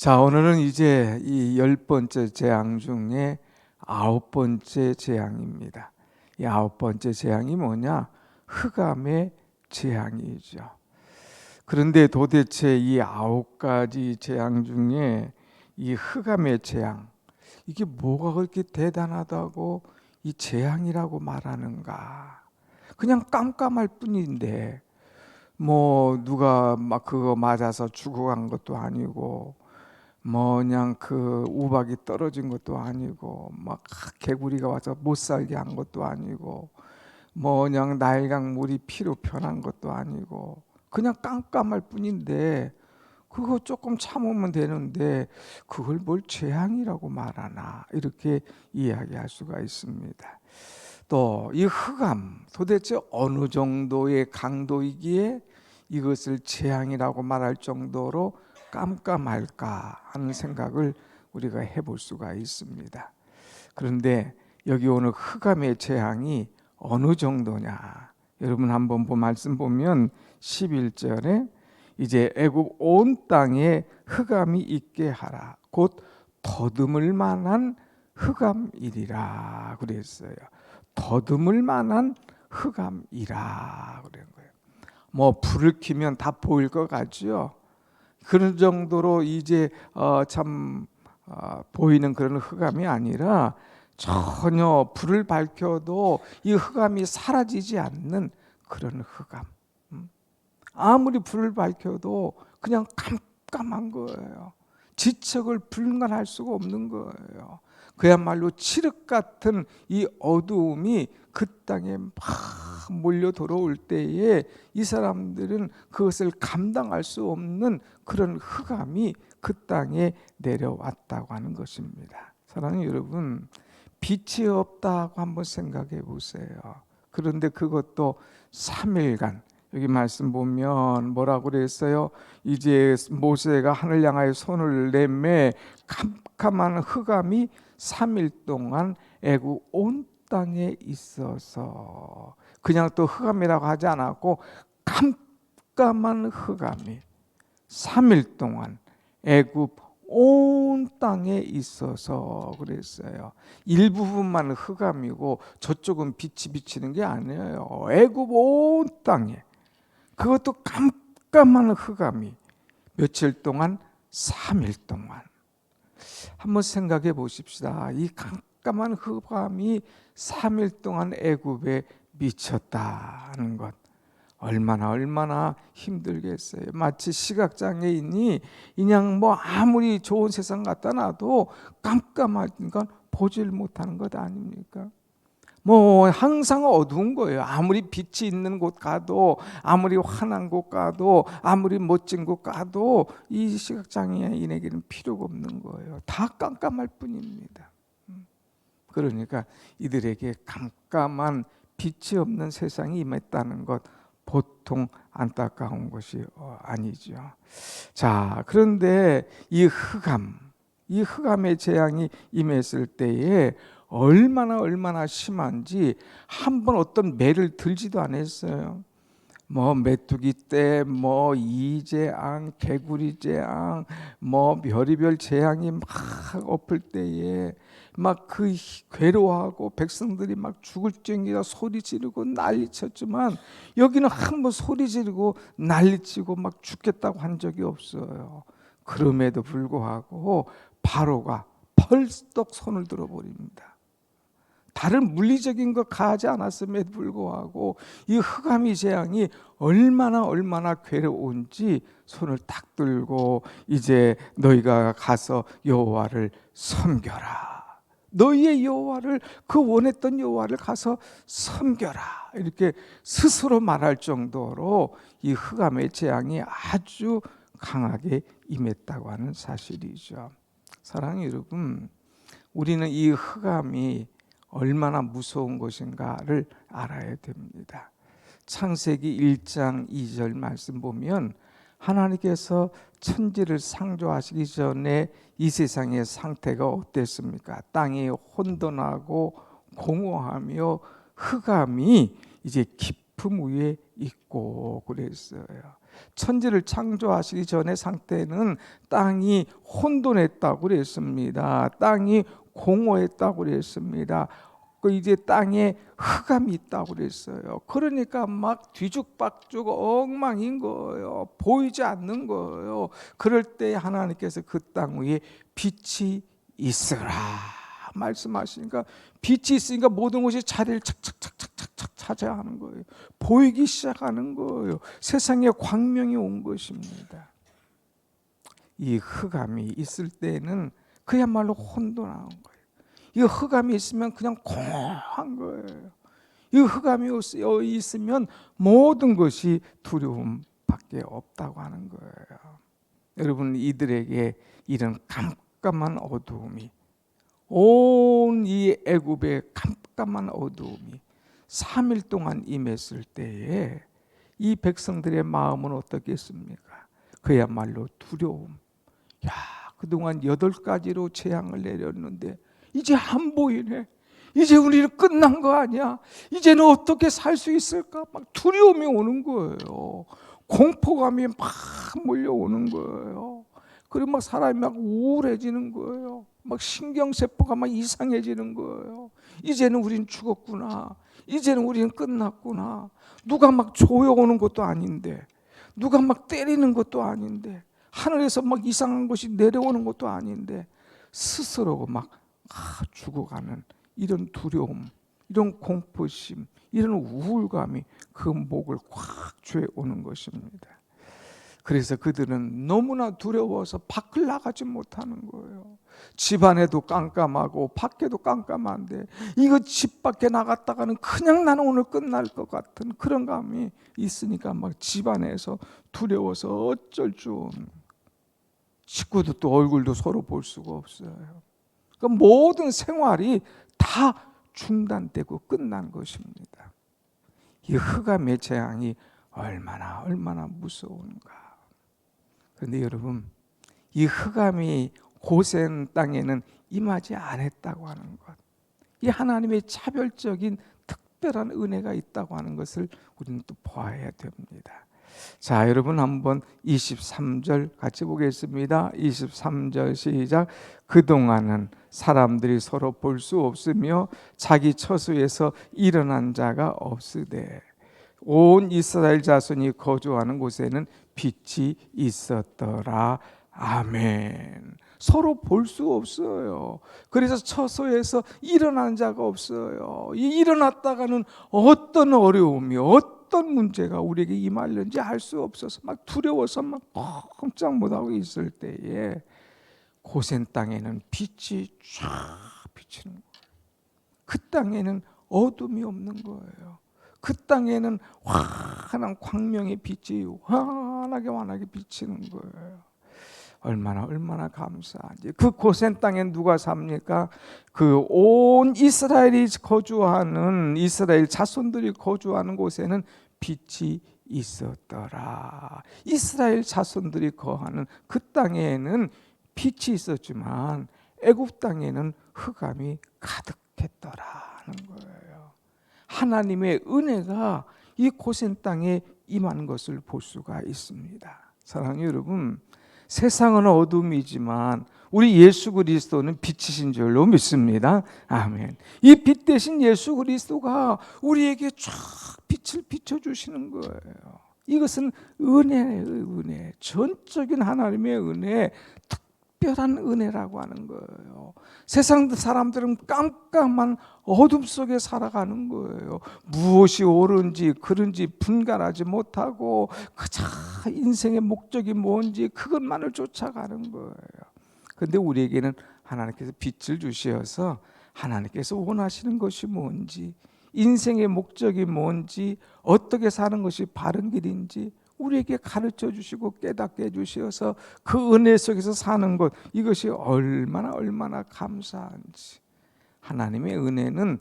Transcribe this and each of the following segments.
자, 오늘은 이제 이 10번째 재앙 중에 9번째 재앙입니다. 이 9번째 재앙이 뭐냐? 흑암의 재앙이죠. 그런데 도대체 이 9가지 재앙 중에 이 흑암의 재앙, 이게 뭐가 그렇게 대단하다고 이 재앙이라고 말하는가? 그냥 깜깜할 뿐인데 뭐 누가 막 그거 맞아서 죽어간 것도 아니고 그냥 그 우박이 떨어진 것도 아니고 막 개구리가 와서 못 살게 한 것도 아니고 그냥 나일강 물이 피로 변한 것도 아니고 그냥 깜깜할 뿐인데 그거 조금 참으면 되는데 그걸 뭘 재앙이라고 말하나, 이렇게 이야기할 수가 있습니다. 또 이 흑암, 도대체 어느 정도의 강도이기에 이것을 재앙이라고 말할 정도로 깜깜할까 하는 생각을 우리가 해볼 수가 있습니다. 그런데 여기 오늘 흑암의 재앙이 어느 정도냐? 여러분 한번 말씀 보면 11절에 이제 애굽 온 땅에 흑암이 있게 하라. 곧 더듬을 만한 흑암이리라 그랬어요. 더듬을 만한 흑암이라 그런 거예요. 불을 켜면 다 보일 것 같죠? 그런 정도로 이제 보이는 그런 흑암이 아니라 전혀 불을 밝혀도 이 흑암이 사라지지 않는 그런 흑암. 아무리 불을 밝혀도 그냥 깜깜한 거예요. 지척을 분간할 수가 없는 거예요. 그야말로 칠흑 같은 이 어두움이 그 땅에 막 몰려 들어올 때에 이 사람들은 그것을 감당할 수 없는 그런 흑암이 그 땅에 내려왔다고 하는 것입니다. 사랑하는 여러분, 빛이 없다고 한번 생각해 보세요. 그런데 그것도 3일간, 여기 말씀 보면 뭐라고 그랬어요? 이제 모세가 하늘 향하여 손을 내매 캄캄한 흑암이 3일 동안 애굽 온 땅에 있어서, 그냥 또 흑암이라고 하지 않았고 깜깜한 흑암이 3일 동안 애굽 온 땅에 있어서 그랬어요. 일부분만 흑암이고 저쪽은 빛이 비치는 게 아니에요. 애굽 온 땅에, 그것도 깜깜한 흑암이 며칠 동안? 3일 동안. 한번 생각해 보십시다. 이 깜깜한 흑암이 3일 동안 애굽에 미쳤다는 것, 얼마나 힘들겠어요. 마치 시각장애인이 그냥 아무리 좋은 세상 갖다 놔도 깜깜하니까 보질 못하는 것 아닙니까? 항상 어두운 거예요. 아무리 빛이 있는 곳 가도, 아무리 환한 곳 가도, 아무리 멋진 곳 가도 이 시각장애인에게는 필요가 없는 거예요. 다 깜깜할 뿐입니다. 그러니까 이들에게 깜깜한 빛이 없는 세상이 임했다는 것, 보통 안타까운 것이 아니죠. 자, 그런데 이 흑암의 재앙이 임했을 때에 얼마나 심한지 한번 어떤 매를 들지도 않았어요. 메뚜기 떼, 이재앙, 개구리 재앙, 별의별 재앙이 막 엎을 때에 막 그 괴로워하고 백성들이 막 죽을 쟁이라 소리 지르고 난리쳤지만 여기는 한번 소리 지르고 난리치고 막 죽겠다고 한 적이 없어요. 그럼에도 불구하고 바로가 벌떡 손을 들어버립니다. 다른 물리적인 것 가하지 않았음에도 불구하고 이 흑암의 재앙이 얼마나 괴로운지 손을 딱 들고 이제 너희가 가서 여호와를 섬겨라. 너희의 여호와를, 그 원했던 여호와를 가서 섬겨라. 이렇게 스스로 말할 정도로 이 흑암의 재앙이 아주 강하게 임했다고 하는 사실이죠. 사랑하는 여러분, 우리는 이 흑암이 얼마나 무서운 것인가를 알아야 됩니다. 창세기 1장 2절 말씀 보면 하나님께서 천지를 창조하시기 전에 이 세상의 상태가 어땠습니까? 땅이 혼돈하고 공허하며 흑암이 이제 깊음 위에 있고 그랬어요. 천지를 창조하시기 전의 상태는 땅이 혼돈했다고 그랬습니다. 땅이 공허했다고 그랬습니다. 이제 땅에 흑암이 있다고 그랬어요. 그러니까 막 뒤죽박죽 엉망인 거예요. 보이지 않는 거예요. 그럴 때 하나님께서 그 땅 위에 빛이 있으라 말씀하시니까, 빛이 있으니까 모든 것이 자리를 착착착착착 차지하는 거예요. 보이기 시작하는 거예요. 세상에 광명이 온 것입니다. 이 흑암이 있을 때는 그야말로 혼돈한 거예요. 이 흑암이 있으면 그냥 공허한 거예요. 이 흑암이 있으면 모든 것이 두려움밖에 없다고 하는 거예요. 여러분, 이들에게 이런 깜깜한 어두움이, 온 이 애굽의 깜깜한 어두움이 3일 동안 임했을 때에 이 백성들의 마음은 어떻겠습니까? 그야말로 두려움. 야, 그동안 8가지로 재앙을 내렸는데 이제 안 보이네. 이제 우리는 끝난 거 아니야? 이제는 어떻게 살 수 있을까? 막 두려움이 오는 거예요. 공포감이 막 몰려오는 거예요. 그리고 막 사람이 막 우울해지는 거예요. 막 신경세포가 막 이상해지는 거예요. 이제는 우린 죽었구나. 이제는 우리는 끝났구나. 누가 막 조여오는 것도 아닌데, 누가 막 때리는 것도 아닌데, 하늘에서 막 이상한 것이 내려오는 것도 아닌데, 스스로 막 죽어가는 이런 두려움, 이런 공포심, 이런 우울감이 그 목을 꽉 죄오는 것입니다. 그래서 그들은 너무나 두려워서 밖을 나가지 못하는 거예요. 집 안에도 깜깜하고 밖에도 깜깜한데, 이거 집 밖에 나갔다가는 그냥 나는 오늘 끝날 것 같은 그런 감이 있으니까 막 집 안에서 두려워서 어쩔 줄 없는, 식구도 또 얼굴도 서로 볼 수가 없어요. 그러니까 모든 생활이 다 중단되고 끝난 것입니다. 이 흑암의 재앙이 얼마나 무서운가. 그런데 여러분, 이 흑암이 고센 땅에는 임하지 않았다고 하는 것, 이 하나님의 차별적인 특별한 은혜가 있다고 하는 것을 우리는 또 보아야 됩니다. 자, 여러분 한번 23절 같이 보겠습니다. 23절 시작. 그동안은 사람들이 서로 볼 수 없으며 자기 처소에서 일어난 자가 없으되 온 이스라엘 자손이 거주하는 곳에는 빛이 있었더라. 아멘. 서로 볼 수 없어요. 그래서 처소에서 일어난 자가 없어요. 일어났다가는 어떤 어려움이, 어떤 문제가 우리에게 임하려는지 알 수 없어서 막 두려워서 막 꼼짝 못하고 있을 때에 고센 땅에는 빛이 쫙 비치는 거예요. 그 땅에는 어둠이 없는 거예요. 그 땅에는 환한 광명의 빛이 환하게 비치는 거예요. 얼마나 감사한지. 그 고센 땅에 누가 삽니까? 그 온 이스라엘이 거주하는, 이스라엘 자손들이 거주하는 곳에는 빛이 있었더라. 이스라엘 자손들이 거하는 그 땅에는 빛이 있었지만 애굽 땅에는 흑암이 가득했더라는 거예요. 하나님의 은혜가 이 고센 땅에 임하는 것을 볼 수가 있습니다. 사랑하는 여러분, 세상은 어둠이지만 우리 예수 그리스도는 빛이신 줄로 믿습니다. 아멘. 이 빛 대신 예수 그리스도가 우리에게 쫙 빛을 비춰주시는 거예요. 이것은 은혜예요, 은혜. 전적인 하나님의 은혜, 특별한 은혜라고 하는 거예요. 세상 사람들은 깜깜한 어둠 속에 살아가는 거예요. 무엇이 옳은지 그른지 분간하지 못하고 그저 인생의 목적이 뭔지 그것만을 쫓아가는 거예요. 그런데 우리에게는 하나님께서 빛을 주셔서 하나님께서 원하시는 것이 뭔지, 인생의 목적이 뭔지, 어떻게 사는 것이 바른 길인지 우리에게 가르쳐 주시고 깨닫게 해주셔서 그 은혜 속에서 사는 것, 이것이 얼마나 감사한지. 하나님의 은혜는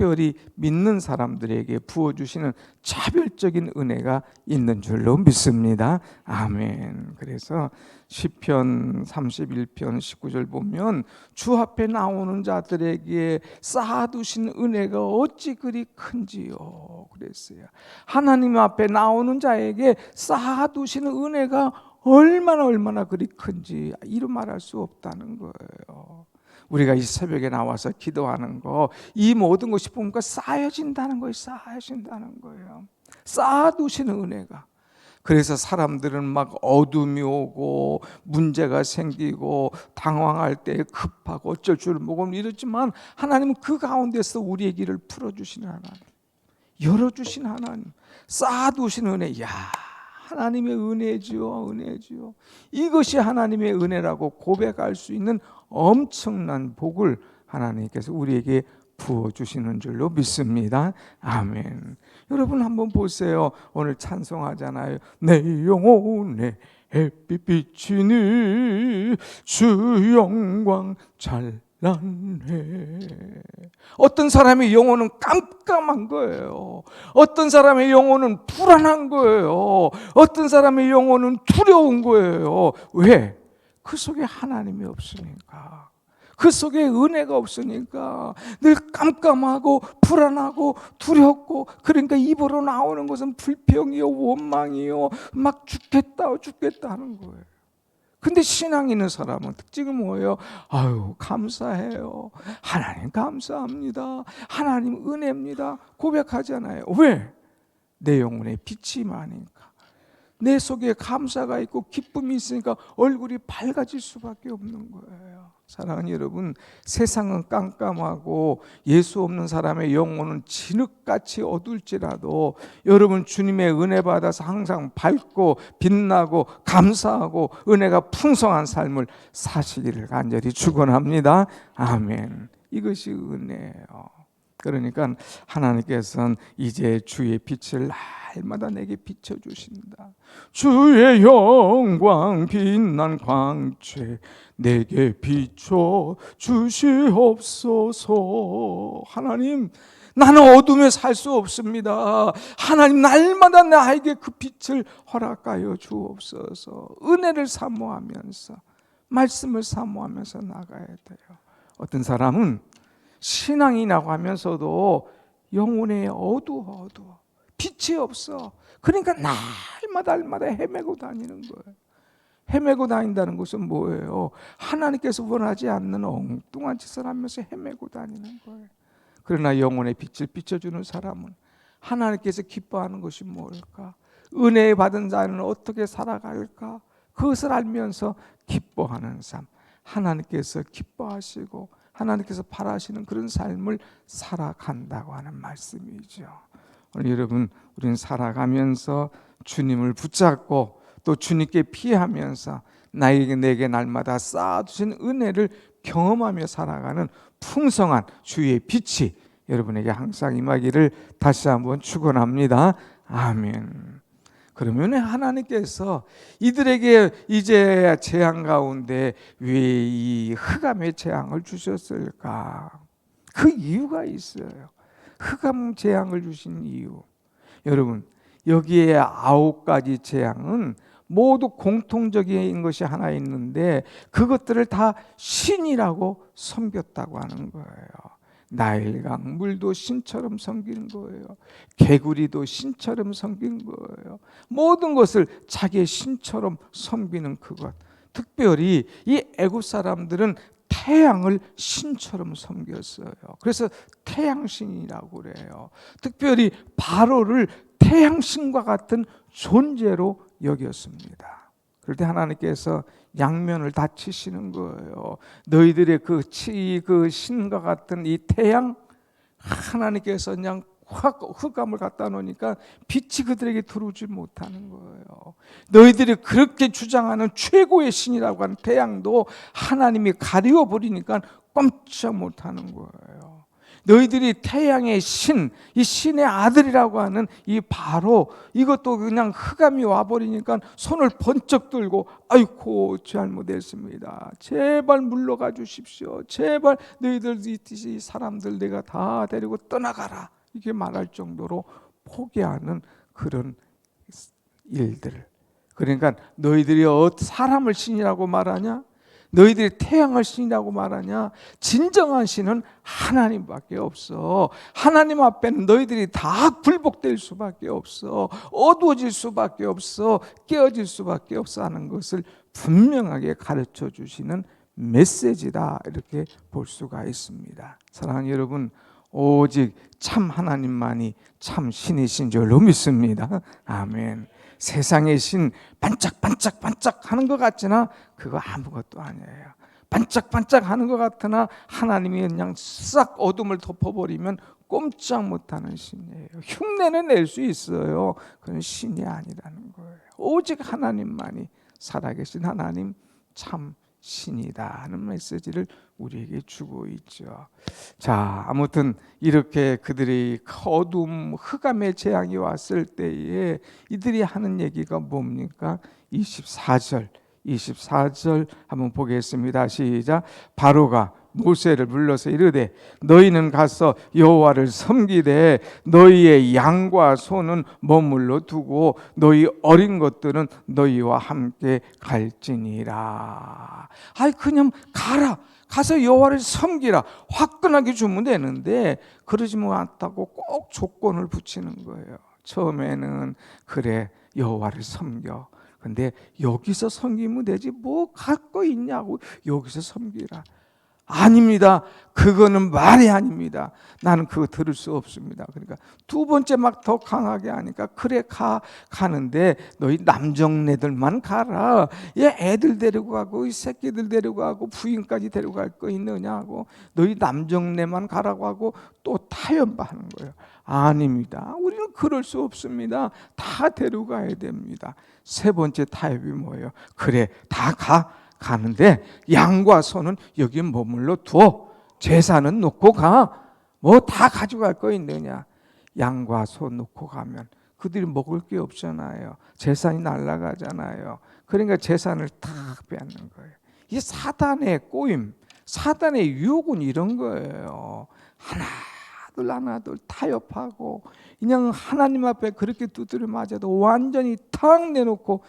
특별히 믿는 사람들에게 부어주시는 차별적인 은혜가 있는 줄로 믿습니다. 아멘. 그래서 시편 31편 19절 보면 주 앞에 나오는 자들에게 쌓아두신 은혜가 어찌 그리 큰지요 그랬어요. 하나님 앞에 나오는 자에게 쌓아두신 은혜가 얼마나 그리 큰지 이루 말할 수 없다는 거예요. 우리가 이 새벽에 나와서 기도하는 거, 이 모든 것이 보니까 쌓여진다는 거예요. 쌓여진다는 거예요. 쌓아두시는 은혜가. 그래서 사람들은 막 어둠이 오고 문제가 생기고 당황할 때 급하고 어쩔 줄 모르고 이러지만 하나님은 그 가운데서 우리의 길을 풀어주시는 하나님, 열어주신 하나님, 쌓아두시는 은혜. 야, 하나님의 은혜지요, 은혜지요. 이것이 하나님의 은혜라고 고백할 수 있는 엄청난 복을 하나님께서 우리에게 부어주시는 줄로 믿습니다. 아멘. 여러분 한번 보세요. 오늘 찬송하잖아요. 내 영혼에 햇빛 비치니 주 영광 찬란해. 어떤 사람의 영혼은 깜깜한 거예요. 어떤 사람의 영혼은 불안한 거예요. 어떤 사람의 영혼은 두려운 거예요. 왜? 그 속에 하나님이 없으니까, 그 속에 은혜가 없으니까 늘 깜깜하고 불안하고 두렵고, 그러니까 입으로 나오는 것은 불평이요 원망이요 막 죽겠다 하는 거예요. 근데 신앙 있는 사람은 특징이 뭐예요? 아유, 감사해요. 하나님 감사합니다. 하나님 은혜입니다. 고백하잖아요. 왜? 내 영혼에 빛이 많으니까. 내 속에 감사가 있고 기쁨이 있으니까 얼굴이 밝아질 수밖에 없는 거예요. 사랑하는 여러분, 세상은 깜깜하고 예수 없는 사람의 영혼은 진흙같이 어두울지라도 여러분 주님의 은혜 받아서 항상 밝고 빛나고 감사하고 은혜가 풍성한 삶을 사시기를 간절히 축원합니다. 아멘. 이것이 은혜예요. 그러니까 하나님께서는 이제 주의 빛을 날마다 내게 비춰주신다. 주의 영광 빛난 광채 내게 비춰 주시옵소서. 하나님, 나는 어둠에 살 수 없습니다. 하나님, 날마다 나에게 그 빛을 허락하여 주옵소서. 은혜를 사모하면서, 말씀을 사모하면서 나가야 돼요. 어떤 사람은 신앙이라고 하면서도 영혼에 어두워. 빛이 없어. 그러니까 날마다 헤매고 다니는 거예요. 헤매고 다닌다는 것은 뭐예요? 하나님께서 원하지 않는 엉뚱한 짓을 하면서 헤매고 다니는 거예요. 그러나 영혼의 빛을 비춰주는 사람은 하나님께서 기뻐하는 것이 뭘까? 은혜 받은 자는 어떻게 살아갈까? 그것을 알면서 기뻐하는 삶, 하나님께서 기뻐하시고 하나님께서 바라시는 그런 삶을 살아간다고 하는 말씀이죠. 오늘 여러분, 우리는 살아가면서 주님을 붙잡고 또 주님께 피하면서 내게 날마다 쌓아주신 은혜를 경험하며 살아가는 풍성한 주의 빛이 여러분에게 항상 임하기를 다시 한번 축원합니다. 아멘. 그러면 하나님께서 이들에게 이제 재앙 가운데 왜 이 흑암의 재앙을 주셨을까? 그 이유가 있어요. 흑암 재앙을 주신 이유. 여러분, 여기에 9가지 재앙은 모두 공통적인 것이 하나 있는데 그것들을 다 신이라고 섬겼다고 하는 거예요. 나일강 물도 신처럼 섬기는 거예요. 개구리도 신처럼 섬기는 거예요. 모든 것을 자기의 신처럼 섬기는 그것. 특별히 이 애굽 사람들은 태양을 신처럼 섬겼어요. 그래서 태양신이라고 그래요. 특별히 바로를 태양신과 같은 존재로 여겼습니다. 그럴 때 하나님께서 양면을 다 치시는 거예요. 너희들의 그 신과 같은 이 태양, 하나님께서 그냥 흑암을 갖다 놓으니까 빛이 그들에게 들어오지 못하는 거예요. 너희들이 그렇게 주장하는 최고의 신이라고 하는 태양도 하나님이 가리워 버리니까 꼼짝 못하는 거예요. 너희들이 태양의 신, 이 신의 아들이라고 하는 이 바로 이것도 그냥 흑암이 와버리니까 손을 번쩍 들고 아이고 잘못했습니다. 제발 물러가 주십시오. 제발 너희들 이 사람들 내가 다 데리고 떠나가라. 이렇게 말할 정도로 포기하는 그런 일들. 그러니까 너희들이 사람을 신이라고 말하냐? 너희들이 태양을 신이라고 말하냐? 진정한 신은 하나님밖에 없어. 하나님 앞에는 너희들이 다 굴복될 수밖에 없어. 어두워질 수밖에 없어. 깨어질 수밖에 없어 하는 것을 분명하게 가르쳐 주시는 메시지다, 이렇게 볼 수가 있습니다. 사랑하는 여러분, 오직 참 하나님만이 참 신이신 줄로 믿습니다. 아멘. 세상의 신 반짝반짝반짝 하는 것 같지나 그거 아무것도 아니에요. 반짝반짝 하는 것 같으나 하나님이 그냥 싹 어둠을 덮어버리면 꼼짝 못하는 신이에요. 흉내는 낼 수 있어요. 그건 신이 아니라는 거예요. 오직 하나님만이 살아계신 하나님 참 신이다 하는 메시지를 우리에게 주고 있죠. 자, 아무튼 이렇게 그들이 어둠 흑암의 재앙이 왔을 때에 이들이 하는 얘기가 뭡니까? 24절 한번 보겠습니다. 시작. 바로가 모세를 불러서 이르되 너희는 가서 여호와를 섬기되 너희의 양과 소는 머물러 두고 너희 어린 것들은 너희와 함께 갈지니라. 아이 그냥 가서 여호와를 섬기라. 화끈하게 주면 되는데 그러지 못하고 꼭 조건을 붙이는 거예요. 처음에는 그래 여호와를 섬겨. 근데 여기서 섬기면 되지 뭐 갖고 있냐고. 여기서 섬기라. 아닙니다. 그거는 말이 아닙니다. 나는 그거 들을 수 없습니다. 그러니까 두 번째 막 더 강하게 하니까 그래 가는데 너희 남정네들만 가라. 얘 애들 데리고 가고 이 새끼들 데리고 가고 부인까지 데리고 갈 거 있느냐고. 너희 남정네만 가라고 하고 또 타협하는 거예요. 아닙니다. 우리는 그럴 수 없습니다. 다 데려가야 됩니다. 세 번째 타협이 뭐예요? 그래 다 가는데 양과 소는 여기 머물러 두어. 제사는 놓고 가. 뭐 다 가져갈 거 있느냐. 양과 소 놓고 가면 그들이 먹을 게 없잖아요. 재산이 날아가잖아요. 그러니까 재산을 다 빼앗는 거예요. 이 사단의 꼬임, 사단의 유혹은 이런 거예요. 하나둘 타협하고 그냥 하나님 앞에 그렇게 두드려 맞아도 완전히 탁 내놓고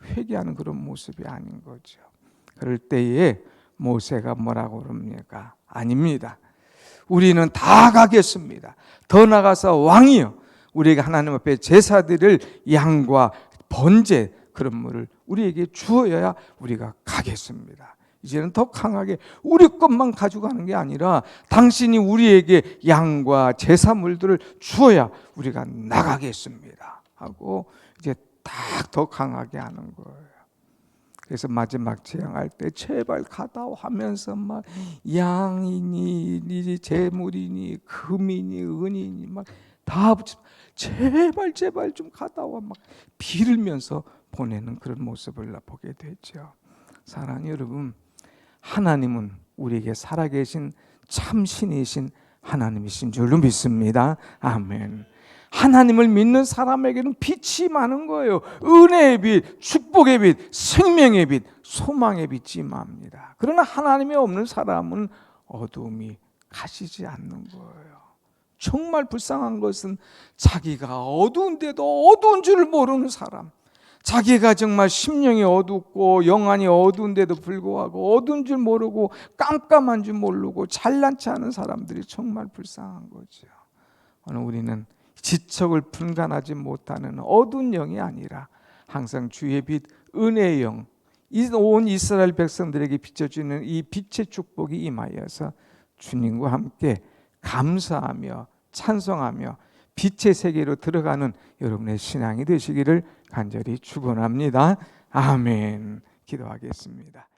회개하는 그런 모습이 아닌 거죠. 그럴 때에 모세가 뭐라고 그럽니까? 아닙니다. 우리는 다 가겠습니다. 더 나가서 왕이요, 우리가 하나님 앞에 제사드릴 양과 번제 그런 물을 우리에게 주어야 우리가 가겠습니다. 이제는 더 강하게 우리 것만 가져가는 게 아니라 당신이 우리에게 양과 제사물들을 주어야 우리가 나가겠습니다 하고 이제 딱 더 강하게 하는 거예요. 그래서 마지막 재앙할 때 제발 가다오 하면서 막 양이니 재물이니 금이니 은이니 막 다 제발 좀 가다오 막 빌면서 보내는 그런 모습을 보게 되죠. 사랑하는 여러분, 하나님은 우리에게 살아계신 참 신이신 하나님이신 줄로 믿습니다. 아멘. 하나님을 믿는 사람에게는 빛이 많은 거예요. 은혜의 빛, 축복의 빛, 생명의 빛, 소망의 빛이 임합니다. 그러나 하나님이 없는 사람은 어둠이 가시지 않는 거예요. 정말 불쌍한 것은 자기가 어두운데도 어두운 줄을 모르는 사람, 자기가 정말 심령이 어둡고 영안이 어두운데도 불구하고 어두운 줄 모르고 깜깜한 줄 모르고 잘난치 않은 사람들이 정말 불쌍한 거죠. 오늘 우리는 지척을 분간하지 못하는 어두운 영이 아니라 항상 주의 빛, 은혜의 영, 온 이스라엘 백성들에게 비춰주는 이 빛의 축복이 임하여서 주님과 함께 감사하며 찬송하며 빛의 세계로 들어가는 여러분의 신앙이 되시기를 간절히 축원합니다. 아멘. 기도하겠습니다.